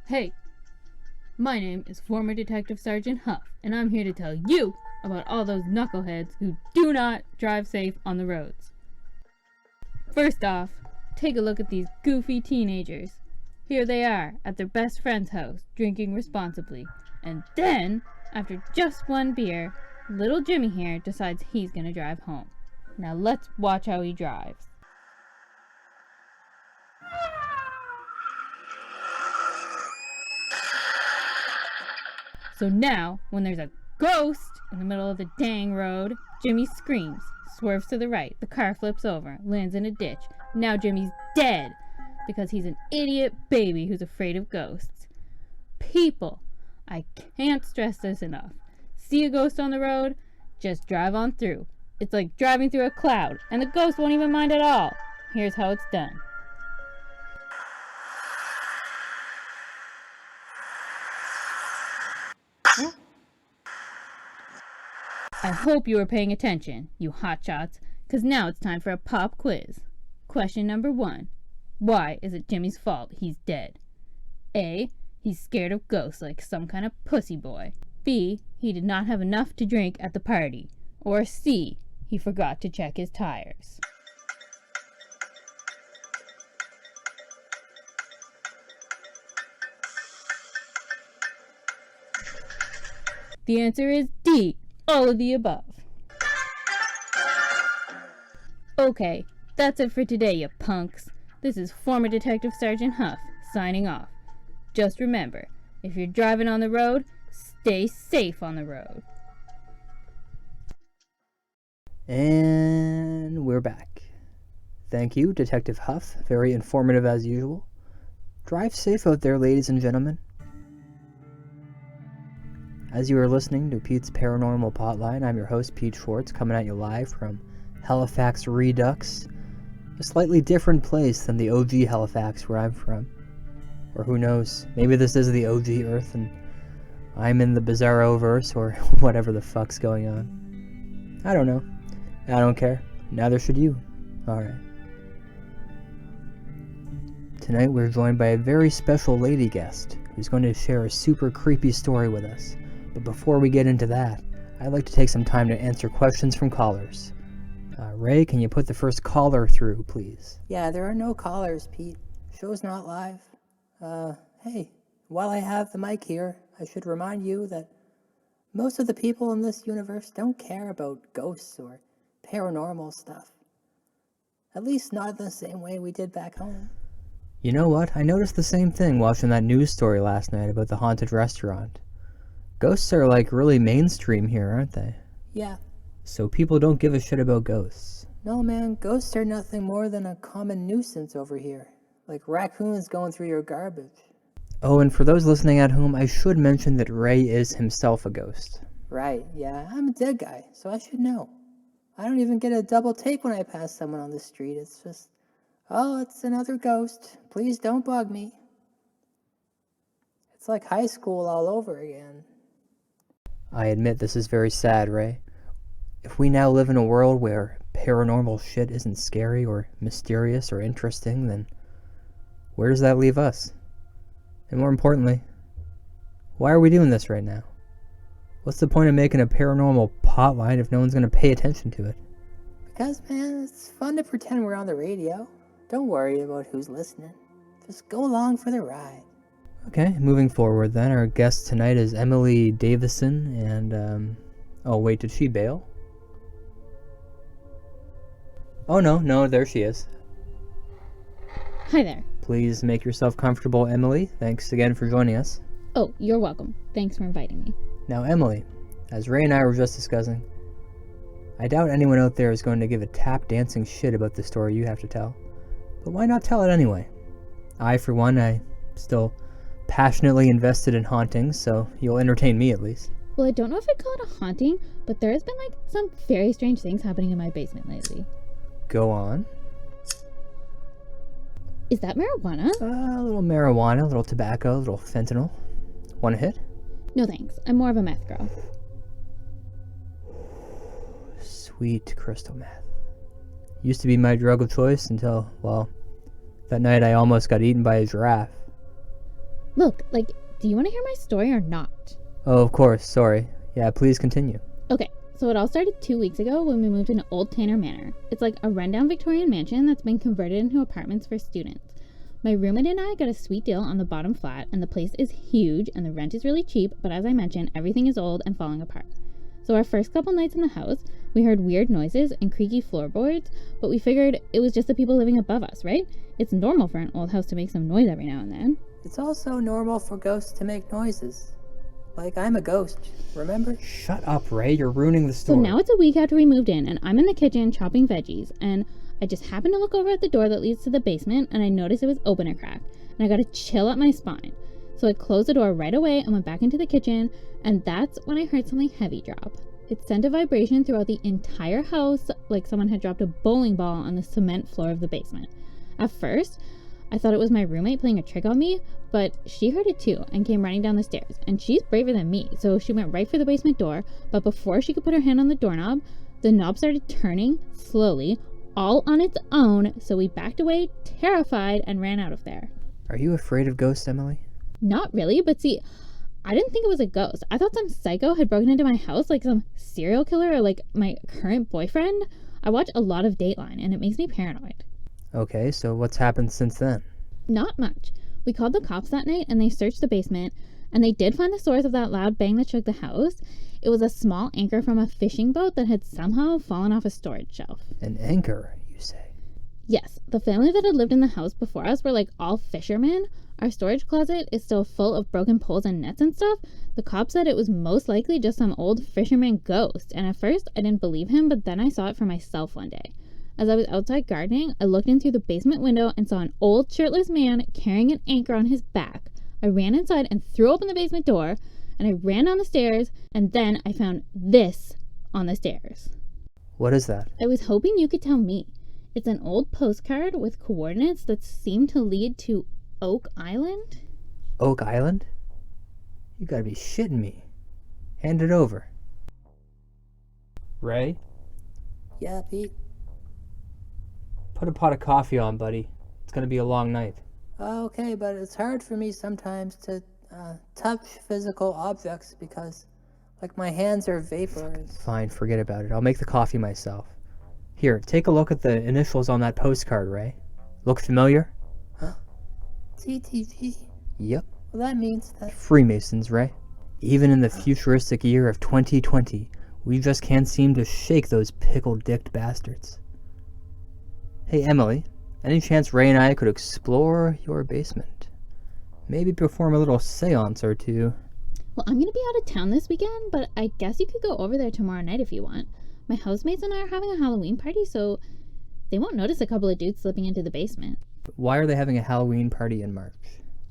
Hey, my name is former Detective Sergeant Huff, and I'm here to tell you about all those knuckleheads who do not drive safe on the roads. First off, take a look at these goofy teenagers. Here they are at their best friend's house, drinking responsibly. And then, after just one beer, little Jimmy here decides he's gonna drive home. Now let's watch how he drives. So now, when there's a ghost in the middle of the dang road, Jimmy screams, swerves to the right, the car flips over, lands in a ditch. Now Jimmy's dead because he's an idiot baby who's afraid of ghosts. People, I can't stress this enough. See a ghost on the road? Just drive on through. It's like driving through a cloud, and the ghost won't even mind at all. Here's how it's done. I hope you were paying attention, you hotshots, because now it's time for a pop quiz. Question number 1. Why is it Jimmy's fault he's dead? A. He's scared of ghosts like some kind of pussy boy. B. He did not have enough to drink at the party. Or C. He forgot to check his tires. The answer is D. All of the above. Okay, that's it for today, you punks. This is former Detective Sergeant Huff, signing off. Just remember, if you're driving on the road, stay safe on the road. And we're back. Thank you, Detective Huff. Very informative as usual. Drive safe out there, ladies and gentlemen. As you are listening to Pete's Paranormal Potline, I'm your host, Pete Schwartz, coming at you live from Halifax Redux, a slightly different place than the OG Halifax where I'm from. Or who knows, maybe this is the OG Earth and I'm in the Bizarro-verse or whatever the fuck's going on. I don't know. I don't care. Neither should you. Alright. Tonight we're joined by a very special lady guest who's going to share a super creepy story with us. But before we get into that, I'd like to take some time to answer questions from callers. Ray, can you put the first caller through, please? Yeah, there are no callers, Pete. Show's not live. Hey, while I have the mic here, I should remind you that most of the people in this universe don't care about ghosts or paranormal stuff. At least not in the same way we did back home. You know what? I noticed the same thing watching that news story last night about the haunted restaurant. Ghosts are like really mainstream here, aren't they? Yeah. So people don't give a shit about ghosts. No, man, ghosts are nothing more than a common nuisance over here. Like raccoons going through your garbage. Oh, and for those listening at home, I should mention that Ray is himself a ghost. Right, yeah, I'm a dead guy, so I should know. I don't even get a double take when I pass someone on the street. It's just, oh, it's another ghost. Please don't bug me. It's like high school all over again. I admit this is very sad, Ray. If we now live in a world where paranormal shit isn't scary or mysterious or interesting, then where does that leave us? And more importantly, why are we doing this right now? What's the point of making a paranormal potline if no one's going to pay attention to it? Because, man, it's fun to pretend we're on the radio. Don't worry about who's listening. Just go along for the ride. Okay, moving forward then, our guest tonight is Emily Davison, and, oh wait, did she bail? Oh no, there she is. Hi there. Please make yourself comfortable, Emily. Thanks again for joining us. Oh, you're welcome. Thanks for inviting me. Now, Emily, as Ray and I were just discussing, I doubt anyone out there is going to give a tap dancing shit about the story you have to tell. But why not tell it anyway? I, for one, I still passionately invested in hauntings, so you'll entertain me at least. Well, I don't know if I'd call it a haunting, but there has been some very strange things happening in my basement lately. Go on. Is that marijuana? A little marijuana, a little tobacco, a little fentanyl. Want a hit? No thanks. I'm more of a meth girl. Sweet crystal meth. Used to be my drug of choice until, well, that night I almost got eaten by a giraffe. Look, like, do you want to hear my story or not? Oh, of course, sorry. Yeah, please continue. Okay, so it all started 2 weeks ago when we moved into Old Tanner Manor. It's like a rundown Victorian mansion that's been converted into apartments for students. My roommate and I got a sweet deal on the bottom flat, and the place is huge and the rent is really cheap, but as I mentioned, everything is old and falling apart. So our first couple nights in the house, we heard weird noises and creaky floorboards, but we figured it was just the people living above us, right? It's normal for an old house to make some noise every now and then. It's also normal for ghosts to make noises. Like, I'm a ghost, remember? Shut up, Ray. You're ruining the So story. now it's a week after we moved in, and I'm in the kitchen chopping veggies, and I just happened to look over at the door that leads to the basement, and I noticed it was open a crack, and I got a chill up my spine. So I closed the door right away and went back into the kitchen, and that's when I heard something heavy drop. It sent a vibration throughout the entire house, like someone had dropped a bowling ball on the cement floor of the basement. At first, I thought it was my roommate playing a trick on me, but she heard it too and came running down the stairs. And she's braver than me, so she went right for the basement door, but before she could put her hand on the doorknob, the knob started turning slowly, all on its own, so we backed away, terrified, and ran out of there. Are you afraid of ghosts, Emily? Not really, but see, I didn't think it was a ghost. I thought some psycho had broken into my house, like some serial killer or like my current boyfriend. I watch a lot of Dateline, and it makes me paranoid. Okay, so what's happened since then? Not much. We called the cops that night, and they searched the basement, and they did find the source of that loud bang that shook the house. It was a small anchor from a fishing boat that had somehow fallen off a storage shelf. An anchor, you say? Yes, the family that had lived in the house before us were like all fishermen. Our storage closet is still full of broken poles and nets and stuff. The cop said it was most likely just some old fisherman ghost, and at first I didn't believe him, but then I saw it for myself one day. As I was outside gardening, I looked in through the basement window and saw an old shirtless man carrying an anchor on his back. I ran inside and threw open the basement door, and I ran down the stairs, and then I found this on the stairs. What is that? I was hoping you could tell me. It's an old postcard with coordinates that seem to lead to Oak Island? Oak Island? You gotta be shitting me. Hand it over. Ray, Yeah, Pete? put a pot of coffee on, buddy. It's gonna be a long night. Okay, but it's hard for me sometimes to touch physical objects because, like, my hands are vapors. Fine, forget about it. I'll make the coffee myself. Here, take a look at the initials on that postcard, Ray. Look familiar? TTG? Yep. Well, that means that... Freemasons, Ray. Even in the futuristic year of 2020, we just can't seem to shake those pickle-dicked bastards. Hey, Emily, any chance Ray and I could explore your basement? Maybe perform a little seance or two. Well, I'm gonna be out of town this weekend, but I guess you could go over there tomorrow night if you want. My housemates and I are having a Halloween party, so they won't notice a couple of dudes slipping into the basement. Why are they having a Halloween party in March?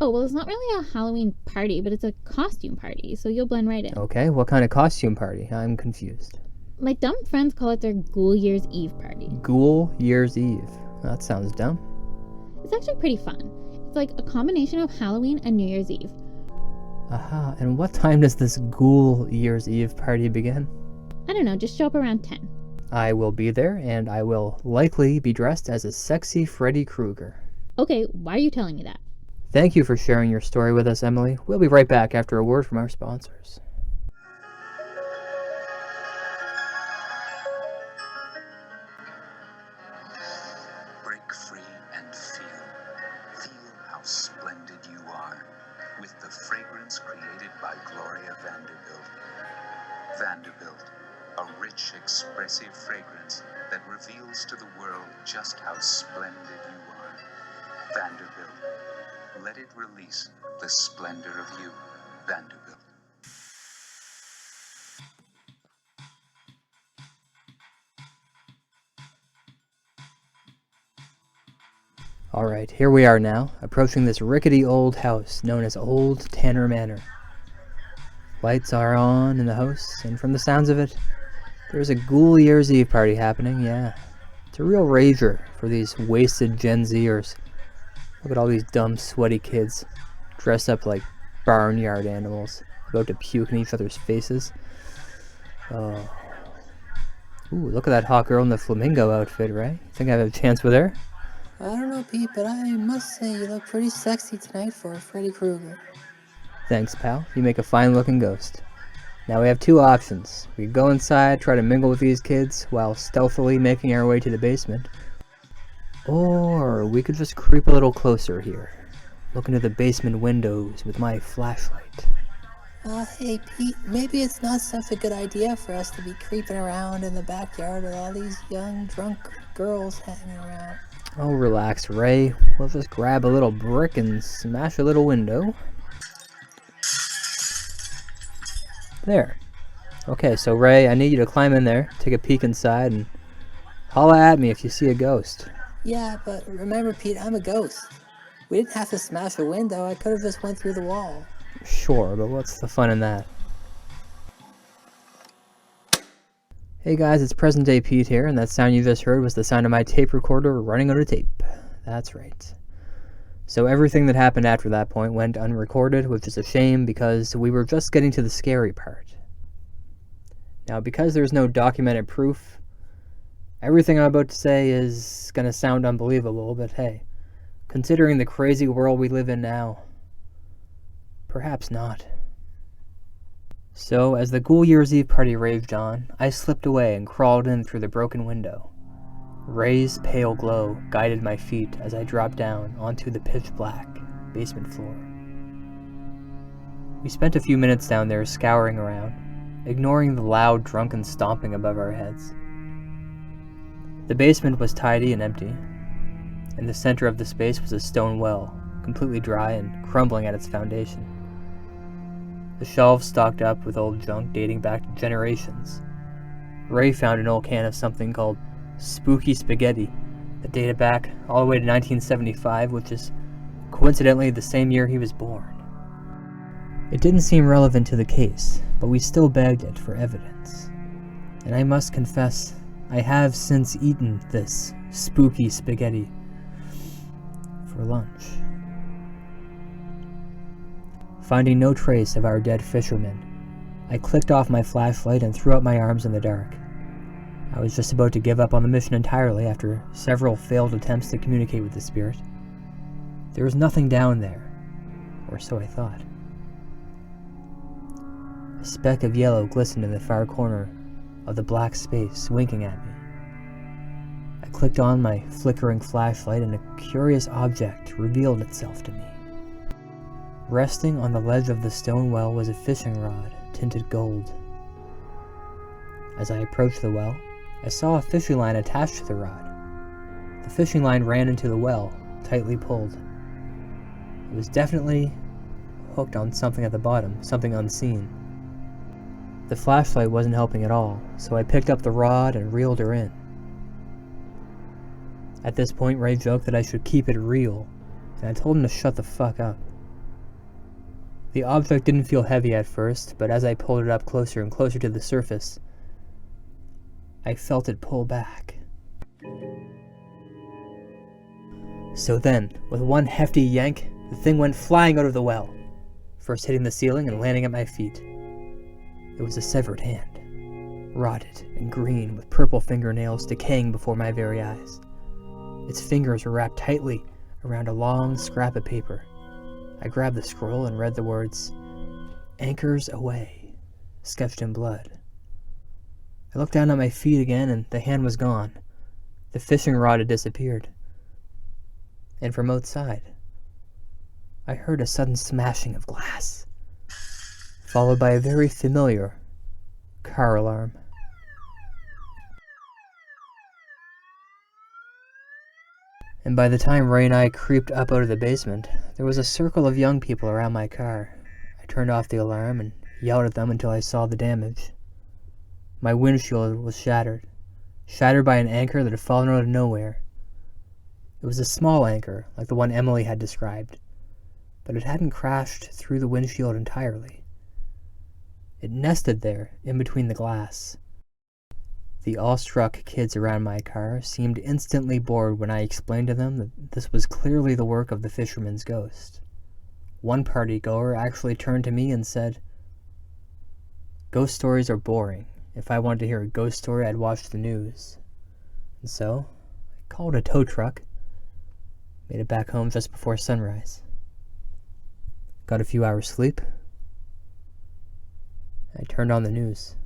Oh, well, it's not really a Halloween party, but it's a costume party, so you'll blend right in. Okay, what kind of costume party? I'm confused. My dumb friends call it their Ghoul Year's Eve party. Ghoul Year's Eve. That sounds dumb. It's actually pretty fun. It's like a combination of Halloween and New Year's Eve. Aha, and what time does this Ghoul Year's Eve party begin? I don't know, just show up around 10. I will be there, and I will likely be dressed as a sexy Freddy Krueger. Okay, why are you telling me that? Thank you for sharing your story with us, Emily. We'll be right back after a word from our sponsors. Break free and feel. Feel how splendid you are with the fragrance created by Gloria Vanderbilt. Vanderbilt, a rich, expressive fragrance that reveals to the world just how splendid you are. Vanderbilt. Let it release the splendor of you, Vanderbilt. Alright, here we are now, approaching this rickety old house known as Old Tanner Manor. Lights are on in the house, and from the sounds of it, there's a Ghoul Year's Eve party happening, yeah. It's a real rager for these wasted Gen Zers. Look at all these dumb, sweaty kids, dressed up like barnyard animals, about to puke in each other's faces. Oh. Ooh, look at that hot girl in the flamingo outfit, right? Think I have a chance with her? I don't know, Pete, but I must say you look pretty sexy tonight for Freddy Krueger. Thanks, pal. You make a fine-looking ghost. Now we have two options. We could go inside, try to mingle with these kids, while stealthily making our way to the basement. Or we could just creep a little closer here. Look into the basement windows with my flashlight. Hey, Pete, maybe it's not such a good idea for us to be creeping around in the backyard with all these young, drunk girls hanging around. Oh, relax, Ray. We'll just grab a little brick and smash a little window. There. Okay, so Ray, I need you to climb in there, take a peek inside, and holla at me if you see a ghost. Yeah, but remember, Pete, I'm a ghost. We didn't have to smash a window. I could have just went through the wall. Sure, but what's the fun in that? Hey guys, it's present day Pete here, and that sound you just heard was the sound of my tape recorder running out of tape. That's right. So everything that happened after that point went unrecorded, which is a shame because we were just getting to the scary part. Now, because there's no documented proof, everything I'm about to say is gonna sound unbelievable, but hey, considering the crazy world we live in now, perhaps not. So, as the Ghoul Year's Eve party raged on, I slipped away and crawled in through the broken window. Ray's pale glow guided my feet as I dropped down onto the pitch-black basement floor. We spent a few minutes down there scouring around, ignoring the loud, drunken stomping above our heads. The basement was tidy and empty. In the center of the space was a stone well, completely dry and crumbling at its foundation. The shelves stocked up with old junk dating back to generations. Ray found an old can of something called Spooky Spaghetti that dated back all the way to 1975, which is coincidentally the same year he was born. It didn't seem relevant to the case, but we still begged it for evidence. And I must confess, I have since eaten this spooky spaghetti for lunch. Finding no trace of our dead fisherman, I clicked off my flashlight and threw up my arms in the dark. I was just about to give up on the mission entirely after several failed attempts to communicate with the spirit. There was nothing down there, or so I thought. A speck of yellow glistened in the far corner of the black space, winking at me. I clicked on my flickering flashlight and a curious object revealed itself to me. Resting on the ledge of the stone well was a fishing rod, tinted gold. As I approached the well, I saw a fishing line attached to the rod. The fishing line ran into the well, tightly pulled. It was definitely hooked on something at the bottom, something unseen. The flashlight wasn't helping at all, so I picked up the rod and reeled her in. At this point, Ray joked that I should keep it real, and I told him to shut the fuck up. The object didn't feel heavy at first, but as I pulled it up closer and closer to the surface, I felt it pull back. So then, with one hefty yank, the thing went flying out of the well, first hitting the ceiling and landing at my feet. It was a severed hand, rotted and green with purple fingernails decaying before my very eyes. Its fingers were wrapped tightly around a long scrap of paper. I grabbed the scroll and read the words, "Anchors Away," sketched in blood. I looked down at my feet again and the hand was gone. The fishing rod had disappeared. And from outside, I heard a sudden smashing of glass, followed by a very familiar car alarm. And by the time Ray and I creeped up out of the basement, there was a circle of young people around my car. I turned off the alarm and yelled at them until I saw the damage. My windshield was shattered by an anchor that had fallen out of nowhere. It was a small anchor, like the one Emily had described, but it hadn't crashed through the windshield entirely. It nested there, in between the glass. The awestruck kids around my car seemed instantly bored when I explained to them that this was clearly the work of the fisherman's ghost. One party-goer actually turned to me and said, "Ghost stories are boring. If I wanted to hear a ghost story, I'd watch the news." And so, I called a tow truck, Made it back home just before sunrise. Got a few hours sleep. I turned on the news.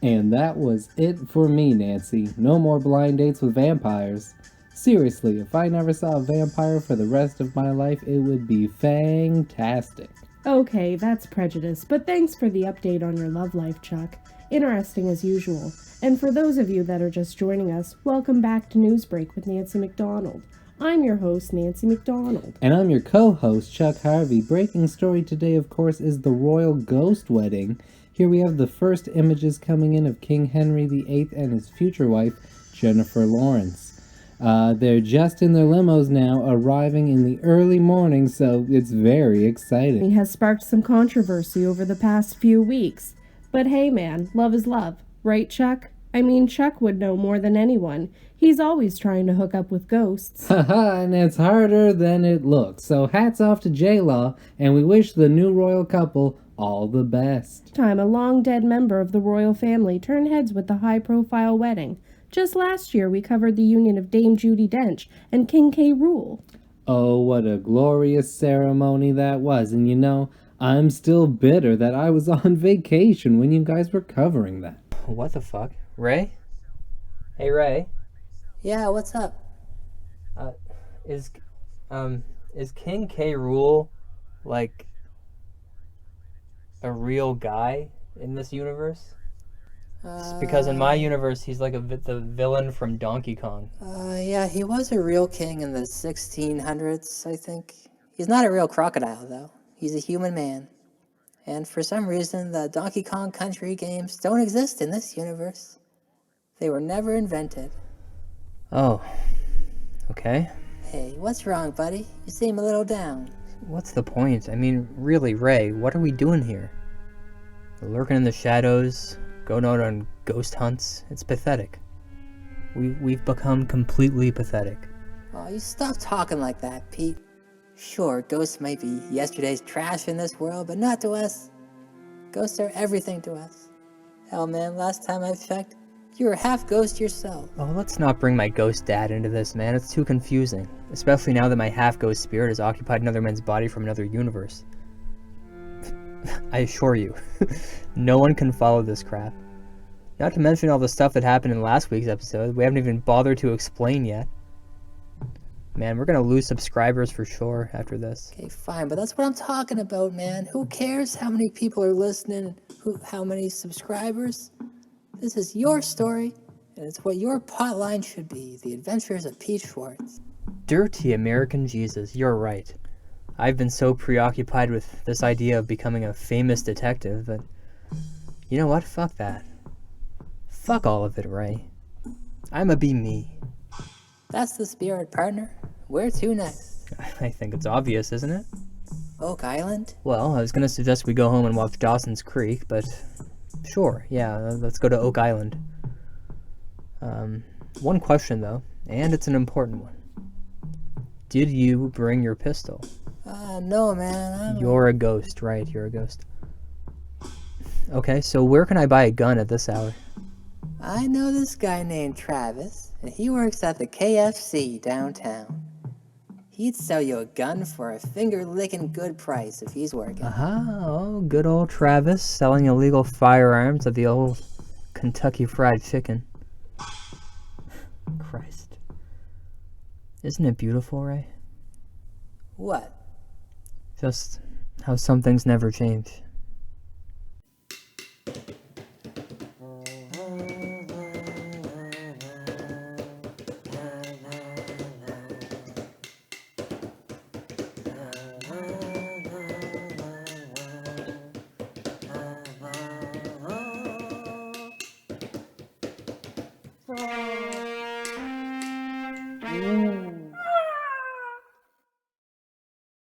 And that was it for me, Nancy. No more blind dates with vampires. Seriously, if I never saw a vampire for the rest of my life, it would be fantastic. Okay, that's prejudice, but thanks for the update on your love life, Chuck. Interesting as usual. And for those of you that are just joining us, welcome back to Newsbreak with Nancy McDonald. I'm your host, Nancy McDonald. And I'm your co-host, Chuck Harvey. Breaking story today, of course, is the royal ghost wedding. Here we have the first images coming in of King Henry VIII and his future wife, Jennifer Lawrence. They're just in their limos now, arriving in the early morning, so it's very exciting. He has sparked some controversy over the past few weeks. But hey man, love is love. Right, Chuck? I mean, Chuck would know more than anyone. He's always trying to hook up with ghosts. Haha, and it's harder than it looks. So hats off to J-Law, and we wish the new royal couple all the best. Time a long-dead member of the royal family turned heads with the high-profile wedding. Just last year, we covered the union of Dame Judi Dench and King K. Rool. Oh, what a glorious ceremony that was. And you know, I'm still bitter that I was on vacation when you guys were covering that. What the fuck? Ray? Hey, Ray. Yeah, what's up? Is King K. Rool, like, a real guy in this universe? Because in my universe, he's like the villain from Donkey Kong. Yeah, he was a real king in the 1600s, I think. He's not a real crocodile, though. He's a human man. And for some reason, the Donkey Kong Country games don't exist in this universe. They were never invented. Oh, okay. Hey, what's wrong, buddy? You seem a little down. What's the point? I mean, really, Ray, what are we doing here? We're lurking in the shadows, going out on ghost hunts. It's pathetic. We've become completely pathetic. Oh, you stop talking like that, Pete. Sure, ghosts might be yesterday's trash in this world, but not to us. Ghosts are everything to us. Hell, man, last time I checked, you were half ghost yourself. Oh, let's not bring my ghost dad into this, man. It's too confusing. Especially now that my half-ghost spirit has occupied another man's body from another universe. I assure you, no one can follow this crap. Not to mention all the stuff that happened in last week's episode we haven't even bothered to explain yet. Man, we're gonna lose subscribers for sure after this. Okay, fine, but that's what I'm talking about, man. Who cares how many people are listening, how many subscribers? This is your story, and it's what your plotline should be, the adventures of Pete Schwartz. Dirty American Jesus, you're right. I've been so preoccupied with this idea of becoming a famous detective that... You know what? Fuck that. Fuck all of it, Ray. I'ma be me. That's the spirit, partner. Where to next? I think it's obvious, isn't it? Oak Island? Well, I was gonna suggest we go home and watch Dawson's Creek, but... Sure, yeah, let's go to Oak Island. One question, though, and it's an important one. Did you bring your pistol? No, man. You're a ghost, right? You're a ghost. Okay, so where can I buy a gun at this hour? I know this guy named Travis, and he works at the KFC downtown. He'd sell you a gun for a finger-licking good price if he's working. Oh, good old Travis, selling illegal firearms at the old Kentucky Fried Chicken. Christ. Isn't it beautiful, Ray? What? Just how some things never change.